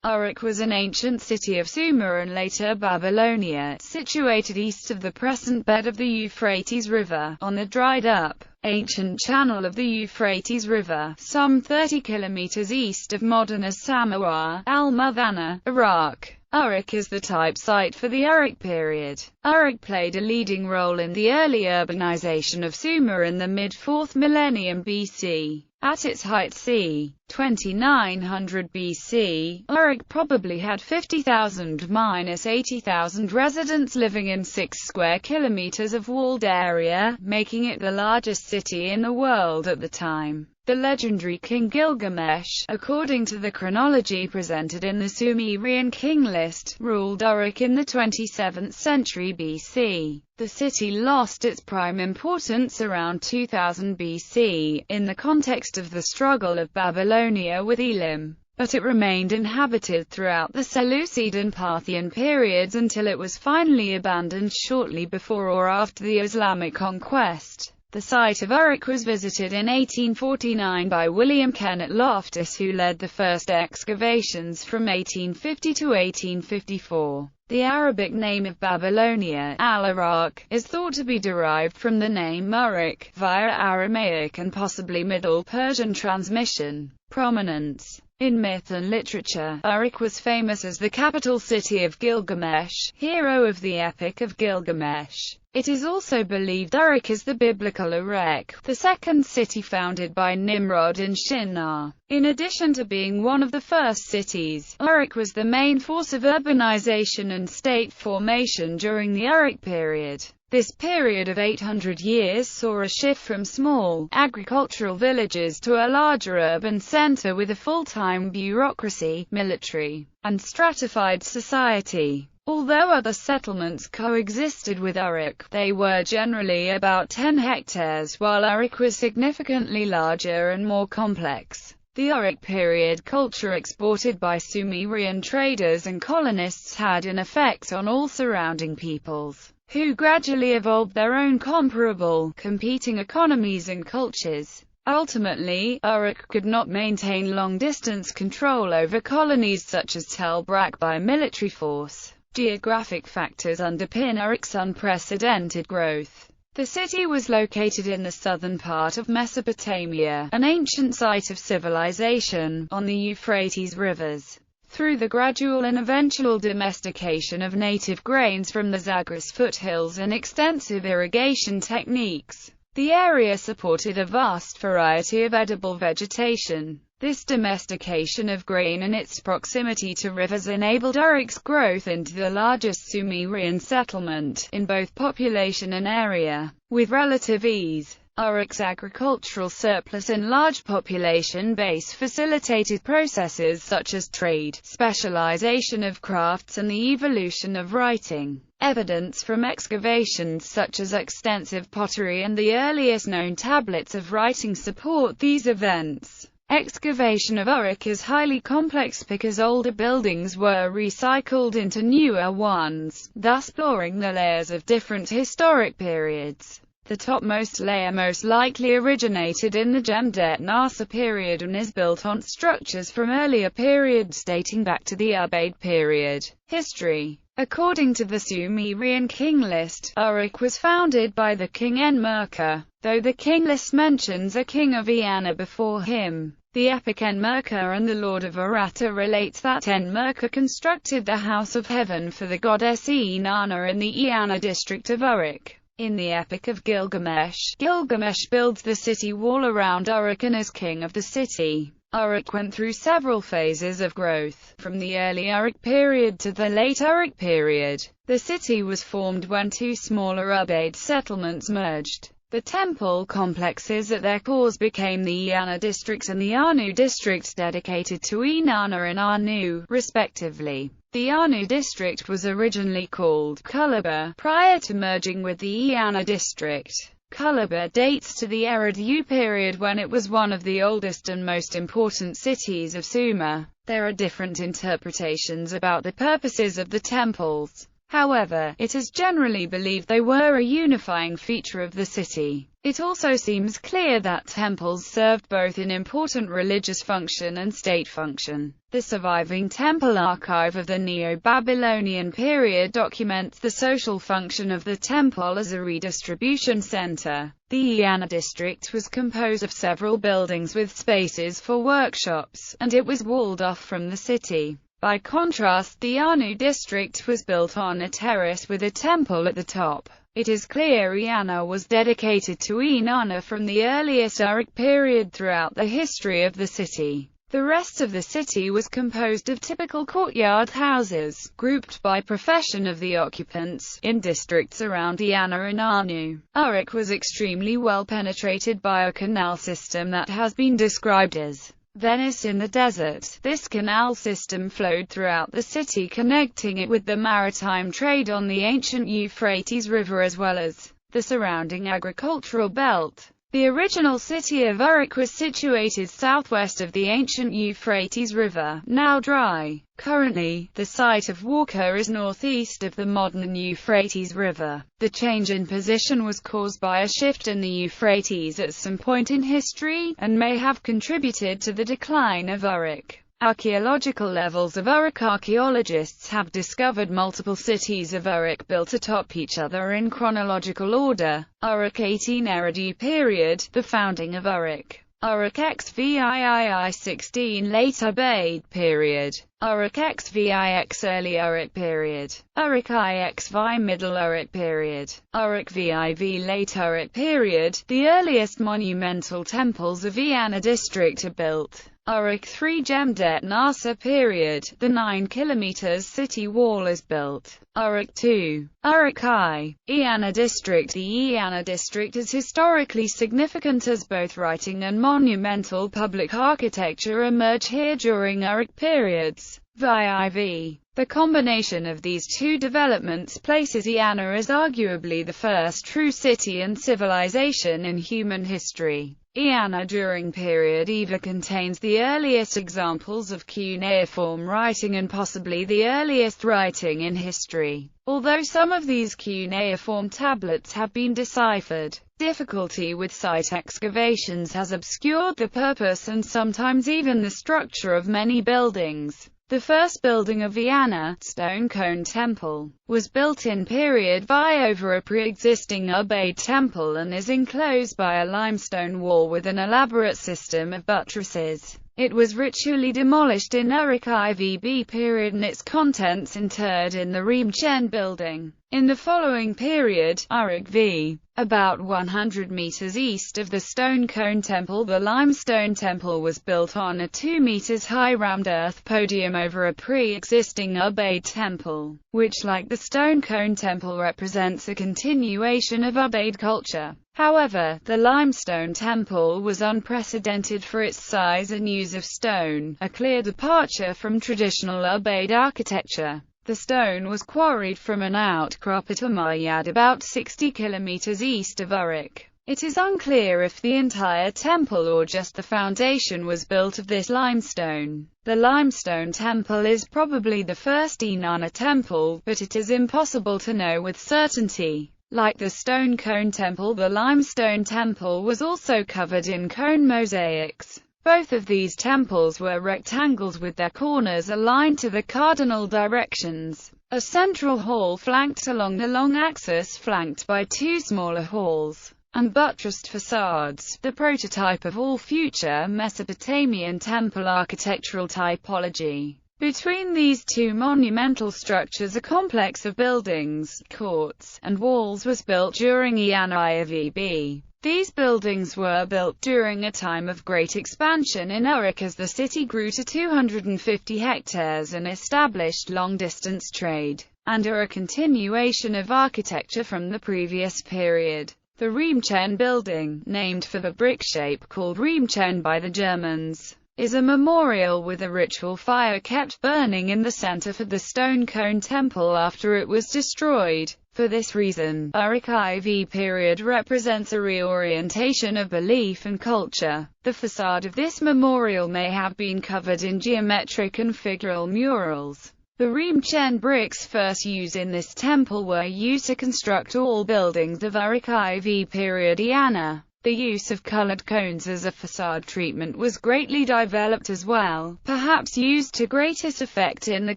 Uruk was an ancient city of Sumer and later Babylonia, situated east of the present bed of the Euphrates River, on the dried-up, ancient channel of the Euphrates River, some 30 kilometers east of modern As-Samawah, Al-Muthanna, Iraq. Uruk is the type site for the Uruk period. Uruk played a leading role in the early urbanization of Sumer in the mid-4th millennium BC. At its height c. 2900 BC, Uruk probably had 50,000–80,000 residents living in 6 square kilometers of walled area, making it the largest city in the world at the time. The legendary king Gilgamesh, according to the chronology presented in the Sumerian king list, ruled Uruk in the 27th century BC. The city lost its prime importance around 2000 BC, in the context of the struggle of Babylonia with Elam, but it remained inhabited throughout the Seleucid and Parthian periods until it was finally abandoned shortly before or after the Islamic conquest. The site of Uruk was visited in 1849 by William Kennett Loftus, who led the first excavations from 1850 to 1854. The Arabic name of Babylonia, Al-Iraq, is thought to be derived from the name Uruk, via Aramaic and possibly Middle Persian transmission. Prominence. In myth and literature, Uruk was famous as the capital city of Gilgamesh, hero of the Epic of Gilgamesh. It is also believed Uruk is the biblical Erech, the second city founded by Nimrod in Shinar. In addition to being one of the first cities, Uruk was the main force of urbanization and state formation during the Uruk period. This period of 800 years saw a shift from small, agricultural villages to a larger urban center with a full-time bureaucracy, military, and stratified society. Although other settlements coexisted with Uruk, they were generally about 10 hectares, while Uruk was significantly larger and more complex. The Uruk period culture exported by Sumerian traders and colonists had an effect on all surrounding peoples, who gradually evolved their own comparable, competing economies and cultures. Ultimately, Uruk could not maintain long-distance control over colonies such as Tel Brak by military force. Geographic factors underpin Uruk's unprecedented growth. The city was located in the southern part of Mesopotamia, an ancient site of civilization, on the Euphrates rivers. Through the gradual and eventual domestication of native grains from the Zagros foothills and extensive irrigation techniques, the area supported a vast variety of edible vegetation. This domestication of grain and its proximity to rivers enabled Uruk's growth into the largest Sumerian settlement, in both population and area, with relative ease. Uruk's agricultural surplus and large population base facilitated processes such as trade, specialization of crafts and the evolution of writing. Evidence from excavations such as extensive pottery and the earliest known tablets of writing support these events. Excavation of Uruk is highly complex because older buildings were recycled into newer ones, thus exploring the layers of different historic periods. The topmost layer most likely originated in the Jemdet Nasa period and is built on structures from earlier periods dating back to the Ubaid period. History. According to the Sumerian king list, Uruk was founded by the king Enmerkar, though the king list mentions a king of Iana before him. The epic Enmerkar and the Lord of Aratta relates that Enmerkar constructed the House of Heaven for the goddess Inanna in the Iana district of Uruk. In the Epic of Gilgamesh, Gilgamesh builds the city wall around Uruk and is king of the city. Uruk went through several phases of growth, from the early Uruk period to the late Uruk period. The city was formed when two smaller Ubaid settlements merged. The temple complexes at their cores became the Iana District and the Anu District, dedicated to Inanna and Anu, respectively. The Anu District was originally called Kulaba, prior to merging with the Iana District. Kulaba dates to the Eridu period when it was one of the oldest and most important cities of Sumer. There are different interpretations about the purposes of the temples. However, it is generally believed they were a unifying feature of the city. It also seems clear that temples served both an important religious function and state function. The surviving temple archive of the Neo-Babylonian period documents the social function of the temple as a redistribution center. The Iana District was composed of several buildings with spaces for workshops, and it was walled off from the city. By contrast, the Iana District was built on a terrace with a temple at the top. It is clear Iana was dedicated to Inanna from the earliest Uruk period throughout the history of the city. The rest of the city was composed of typical courtyard houses, grouped by profession of the occupants, in districts around Iana and Anu. Uruk was extremely well penetrated by a canal system that has been described as Venice in the desert. This canal system flowed throughout the city, connecting it with the maritime trade on the ancient Euphrates River as well as the surrounding agricultural belt. The original city of Uruk was situated southwest of the ancient Euphrates River, now dry. Currently, the site of Warka is northeast of the modern Euphrates River. The change in position was caused by a shift in the Euphrates at some point in history, and may have contributed to the decline of Uruk. Archaeological levels of Uruk. Archaeologists have discovered multiple cities of Uruk built atop each other in chronological order. Uruk 18 Eridu period, the founding of Uruk. Uruk XVIII 16 late Ubaid period. Uruk XVIX early Uruk period. Uruk IXV middle Uruk period. Uruk VIV late Uruk period. The earliest monumental temples of Iana District are built. Uruk 3 Jemdet Nasa period, the 9 km city wall is built. Uruk 2. Uruk I. Iana District. The Iana District is historically significant as both writing and monumental public architecture emerge here during Uruk periods. VIV. The combination of these two developments places Iana as arguably the first true city and civilization in human history. Iana during period Eva contains the earliest examples of cuneiform writing and possibly the earliest writing in history. Although some of these cuneiform tablets have been deciphered, difficulty with site excavations has obscured the purpose and sometimes even the structure of many buildings. The first building of Iana, Stone Cone Temple, was built in period VI over a pre-existing Ubaid temple and is enclosed by a limestone wall with an elaborate system of buttresses. It was ritually demolished in Uruk IVB period and its contents interred in the Rimchen building. In the following period, Uruk V, about 100 meters east of the Stone Cone Temple, the Limestone Temple was built on a 2 meters high rammed earth podium over a pre-existing Ubaid temple, which like the Stone Cone Temple represents a continuation of Ubaid culture. However, the Limestone Temple was unprecedented for its size and use of stone, a clear departure from traditional Ubaid architecture. The stone was quarried from an outcrop at Umayyad about 60 kilometers east of Uruk. It is unclear if the entire temple or just the foundation was built of this limestone. The Limestone Temple is probably the first Inanna temple, but it is impossible to know with certainty. Like the Stone Cone Temple, the Limestone Temple was also covered in cone mosaics. Both of these temples were rectangles with their corners aligned to the cardinal directions. A central hall flanked along the long axis flanked by two smaller halls, and buttressed facades, the prototype of all future Mesopotamian temple architectural typology. Between these two monumental structures a complex of buildings, courts, and walls was built during Iana IVB. These buildings were built during a time of great expansion in Uruk as the city grew to 250 hectares and established long-distance trade, and are a continuation of architecture from the previous period. The Rimchen building, named for the brick shape called Rimchen by the Germans, is a memorial with a ritual fire kept burning in the center for the Stone Cone Temple after it was destroyed. For this reason, Uruk IV period represents a reorientation of belief and culture. The facade of this memorial may have been covered in geometric and figural murals. The Reemchen bricks first used in this temple were used to construct all buildings of Uruk IV period Iana. The use of colored cones as a facade treatment was greatly developed as well, perhaps used to greatest effect in the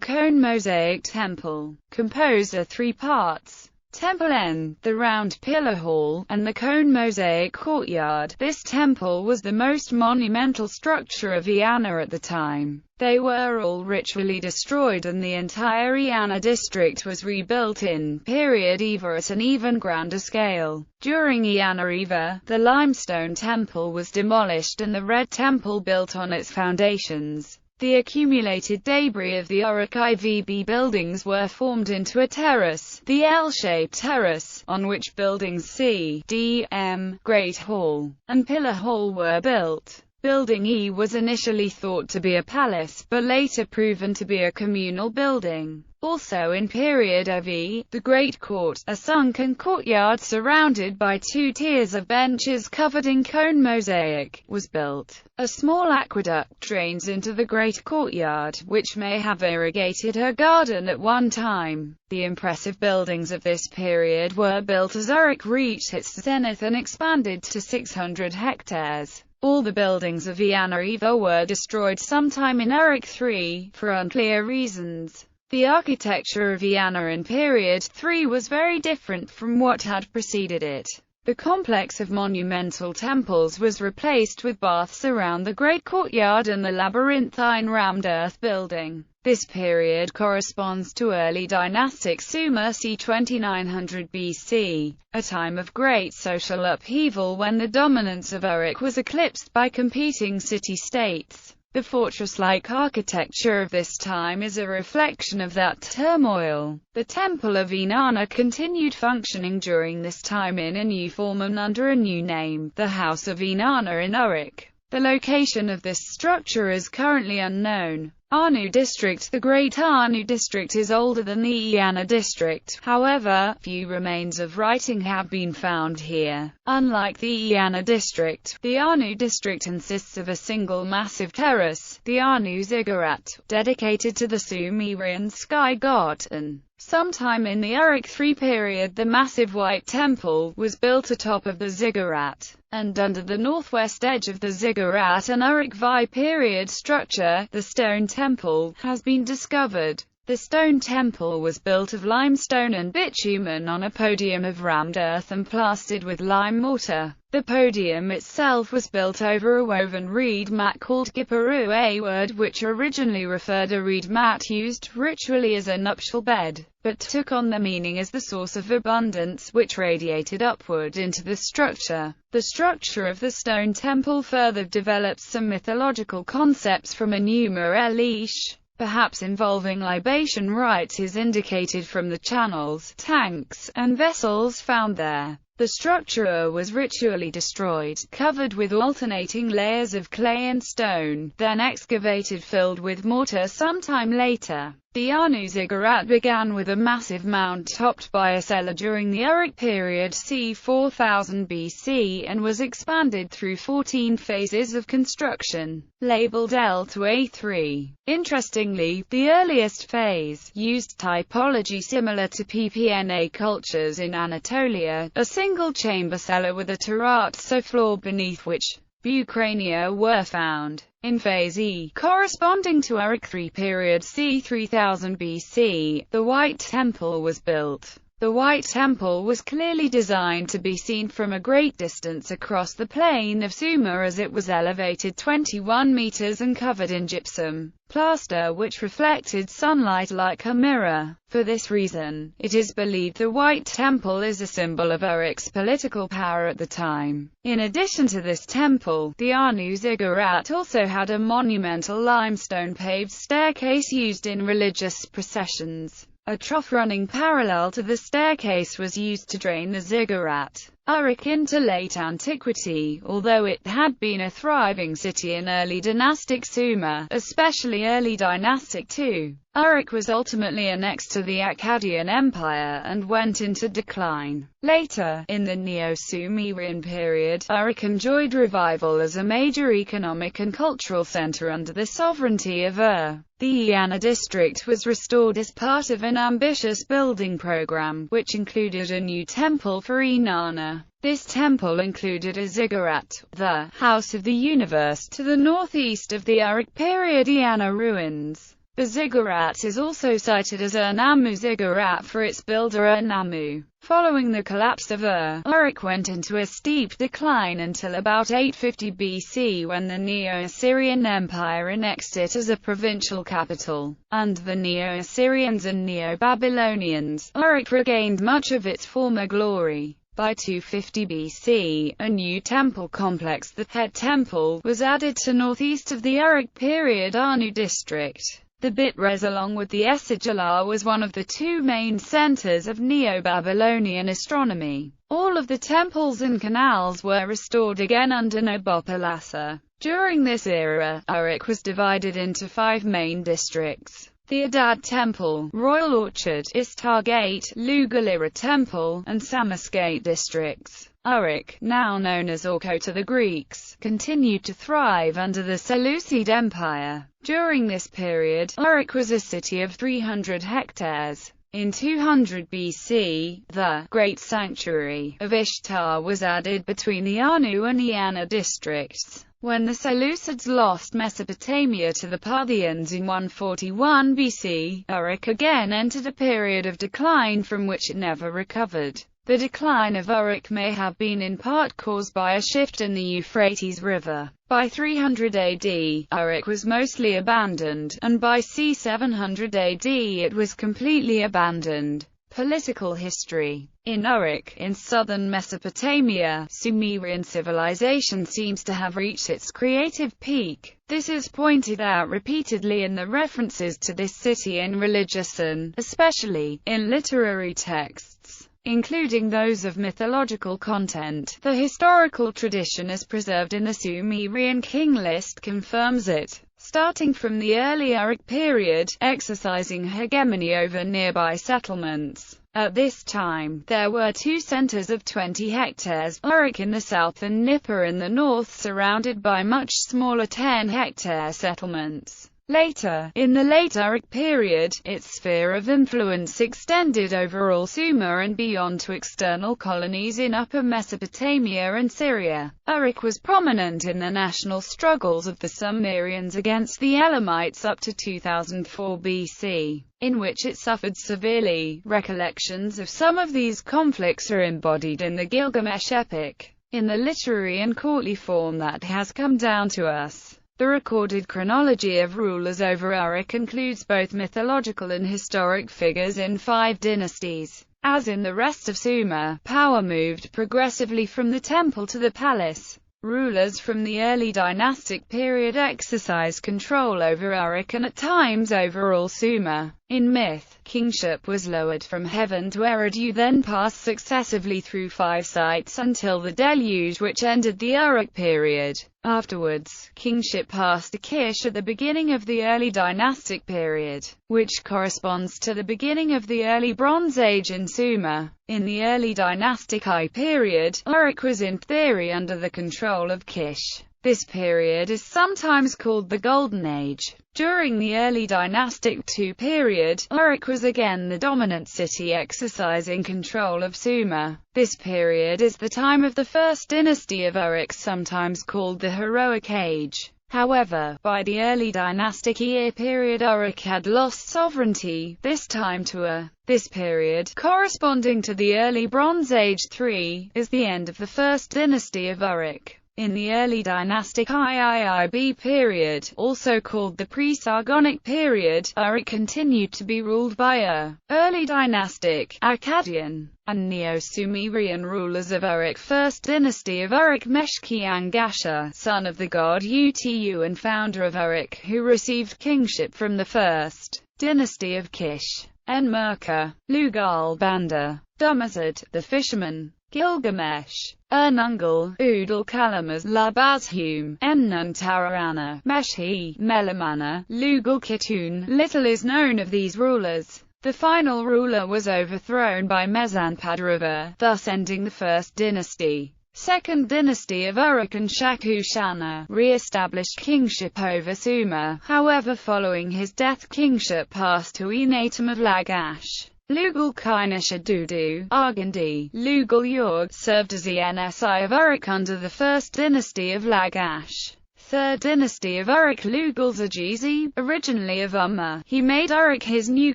cone mosaic temple, composed of 3 parts. Temple N, the round pillar hall, and the cone mosaic courtyard. This temple was the most monumental structure of Iana at the time. They were all ritually destroyed and the entire Iana district was rebuilt in period Eva at an even grander scale. During Iana Eva, the Limestone Temple was demolished and the Red Temple built on its foundations. The accumulated debris of the Uruk IVB buildings were formed into a terrace, the L-shaped terrace, on which buildings C, D, M, Great Hall, and Pillar Hall were built. Building E was initially thought to be a palace, but later proven to be a communal building. Also in period of E, the Great Court, a sunken courtyard surrounded by 2 tiers of benches covered in cone mosaic, was built. A small aqueduct drains into the Great Courtyard, which may have irrigated her garden at one time. The impressive buildings of this period were built as Uruk reached its zenith and expanded to 600 hectares. All the buildings of Iana Eva were destroyed sometime in Uruk III, for unclear reasons. The architecture of Iana in period III was very different from what had preceded it. The complex of monumental temples was replaced with baths around the Great Courtyard and the labyrinthine rammed earth building. This period corresponds to early dynastic Sumer c. 2900 BC, a time of great social upheaval when the dominance of Uruk was eclipsed by competing city-states. The fortress-like architecture of this time is a reflection of that turmoil. The Temple of Inanna continued functioning during this time in a new form and under a new name, the House of Inanna in Uruk. The location of this structure is currently unknown. Anu District. The Great Anu District is older than the Iana District, however, few remains of writing have been found here. Unlike the Iana District, the Anu District consists of a single massive terrace, the Anu Ziggurat, dedicated to the Sumerian sky god, and sometime in the Uruk III period the massive White Temple was built atop of the ziggurat, and under the northwest edge of the ziggurat an Uruk VI period structure, the Stone Temple, has been discovered. The Stone Temple was built of limestone and bitumen on a podium of rammed earth and plastered with lime mortar. The podium itself was built over a woven reed mat called Giparu, a word which originally referred a reed mat used ritually as a nuptial bed, but took on the meaning as the source of abundance which radiated upward into the structure. The structure of the Stone Temple further develops some mythological concepts from Enuma Elish, perhaps involving libation rites, is indicated from the channels, tanks, and vessels found there. The structure was ritually destroyed, covered with alternating layers of clay and stone, then excavated filled with mortar sometime later. The Anu Ziggurat began with a massive mound topped by a cellar during the Uruk period c. 4000 BC and was expanded through 14 phases of construction, labeled L to A3. Interestingly, the earliest phase used typology similar to PPNA cultures in Anatolia, a single-chamber cellar with a terrazzo floor beneath which bucrania were found. In Phase E, corresponding to Uruk III period c. 3000 BC, the White Temple was built. The White Temple was clearly designed to be seen from a great distance across the plain of Sumer, as it was elevated 21 meters and covered in gypsum plaster which reflected sunlight like a mirror. For this reason, it is believed the White Temple is a symbol of Uruk's political power at the time. In addition to this temple, the Anu Ziggurat also had a monumental limestone paved staircase used in religious processions. A trough running parallel to the staircase was used to drain the ziggurat. Uruk into late antiquity. Although it had been a thriving city in early dynastic Sumer, especially early dynastic II, Uruk was ultimately annexed to the Akkadian Empire and went into decline. Later, in the Neo-Sumerian period, Uruk enjoyed revival as a major economic and cultural center under the sovereignty of Ur. The Iana District was restored as part of an ambitious building program, which included a new temple for Inanna. This temple included a ziggurat, the House of the Universe, to the northeast of the Uruk period Iana ruins. The ziggurat is also cited as Ur-Nammu ziggurat for its builder Ur-Nammu. Following the collapse of Ur, Uruk went into a steep decline until about 850 BC when the Neo-Assyrian Empire annexed it as a provincial capital. Under the Neo-Assyrians and Neo-Babylonians, Uruk regained much of its former glory. By 250 BC, a new temple complex, the Het Temple, was added to northeast of the Uruk period Anu district. The Bitres along with the Esagila was one of the two main centers of Neo-Babylonian astronomy. All of the temples and canals were restored again under Nabopolassar. During this era, Uruk was divided into 5 main districts: the Adad Temple, Royal Orchard, Istar Gate, Lugalira Temple, and Samasgate districts. Uruk, now known as Orko to the Greeks, continued to thrive under the Seleucid Empire. During this period, Uruk was a city of 300 hectares. In 200 BC, the Great Sanctuary of Ishtar was added between the Anu and Iana districts. When the Seleucids lost Mesopotamia to the Parthians in 141 BC, Uruk again entered a period of decline from which it never recovered. The decline of Uruk may have been in part caused by a shift in the Euphrates River. By 300 AD, Uruk was mostly abandoned, and by c. 700 AD it was completely abandoned. Political history. In Uruk, in southern Mesopotamia, Sumerian civilization seems to have reached its creative peak. This is pointed out repeatedly in the references to this city in religious and, especially, in literary texts, including those of mythological content. The historical tradition as preserved in the Sumerian king list confirms it. Starting from the early Uruk period, exercising hegemony over nearby settlements. At this time, there were 2 centers of 20 hectares, Uruk in the south and Nippur in the north, surrounded by much smaller 10-hectare settlements. Later, in the late Uruk period, its sphere of influence extended over all Sumer and beyond to external colonies in Upper Mesopotamia and Syria. Uruk was prominent in the national struggles of the Sumerians against the Elamites up to 2004 BC, in which it suffered severely. Recollections of some of these conflicts are embodied in the Gilgamesh epic, in the literary and courtly form that has come down to us. The recorded chronology of rulers over Uruk includes both mythological and historic figures in 5 dynasties. As in the rest of Sumer, power moved progressively from the temple to the palace. Rulers from the early dynastic period exercised control over Uruk and at times over all Sumer. In myth, kingship was lowered from heaven to Eridu, then passed successively through 5 sites until the deluge, which ended the Uruk period. Afterwards, kingship passed to Kish at the beginning of the early dynastic period, which corresponds to the beginning of the early Bronze Age in Sumer. In the early dynastic I period, Uruk was in theory under the control of Kish. This period is sometimes called the Golden Age. During the early dynastic II period, Uruk was again the dominant city exercising control of Sumer. This period is the time of the first dynasty of Uruk, sometimes called the Heroic Age. However, by the early dynastic I period Uruk had lost sovereignty, this time to Ur. This period, corresponding to the early Bronze Age III, is the end of the first dynasty of Uruk. In the early dynastic IIIB period, also called the pre-Sargonic period, Uruk continued to be ruled by Ur. Early dynastic, Akkadian, and Neo-Sumerian rulers of Uruk. First dynasty of Uruk, Meshki-Angasha, son of the god Utu and founder of Uruk, who received kingship from the first dynasty of Kish. Enmerkar, Lugal Banda, Dumazad, the fisherman, Gilgamesh, Ernungal, Udal Kalamas, Labazhum, Ennuntarana, Meshi, Melamana, Lugal Kitun. Little is known of these rulers. The final ruler was overthrown by Mesanpadrava, thus ending the first dynasty. Second dynasty of Uruk and Shakushana re-established kingship over Sumer. However, following his death, kingship passed to Enatum of Lagash. Lugal Kainishadudu, Argandi, Lugal Yurg, served as the NSI of Uruk under the first dynasty of Lagash. Third dynasty of Uruk, Lugal Zajizi, originally of Umma. He made Uruk his new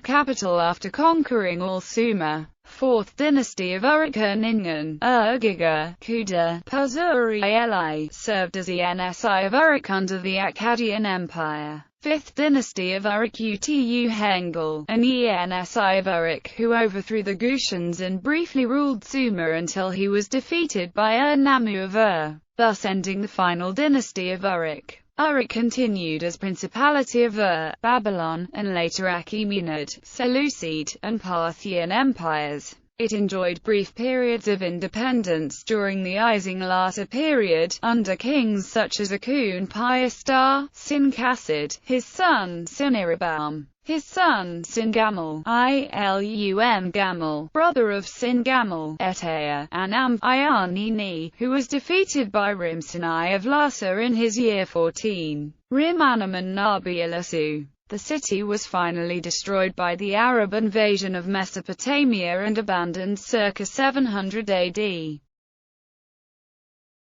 capital after conquering all Sumer. Fourth dynasty of Uruk, Ningan, Urgiga, Kuda, Pazuri Eli, served as the NSI of Uruk under the Akkadian Empire. Fifth dynasty of Uruk, Utu Hengel, an ENSI of Uruk, who overthrew the Gushans and briefly ruled Sumer until he was defeated by Ur-Nammu of Ur, thus ending the final dynasty of Uruk. Uruk continued as Principality of Ur, Babylon, and later Achaemenid, Seleucid, and Parthian empires. It enjoyed brief periods of independence during the Ising-Lata period, under kings such as Akun Piastar, Sin-Kassid, his son Sinirabam, his son Sin-Gamal, Ilum Gamal, brother of Sin-Gamal, Etaya, and Iani, who was defeated by Rim-Sinai of Lhasa in his year 14. Rim-Anam and Nabi-Ilasu. The city was finally destroyed by the Arab invasion of Mesopotamia and abandoned circa 700 AD.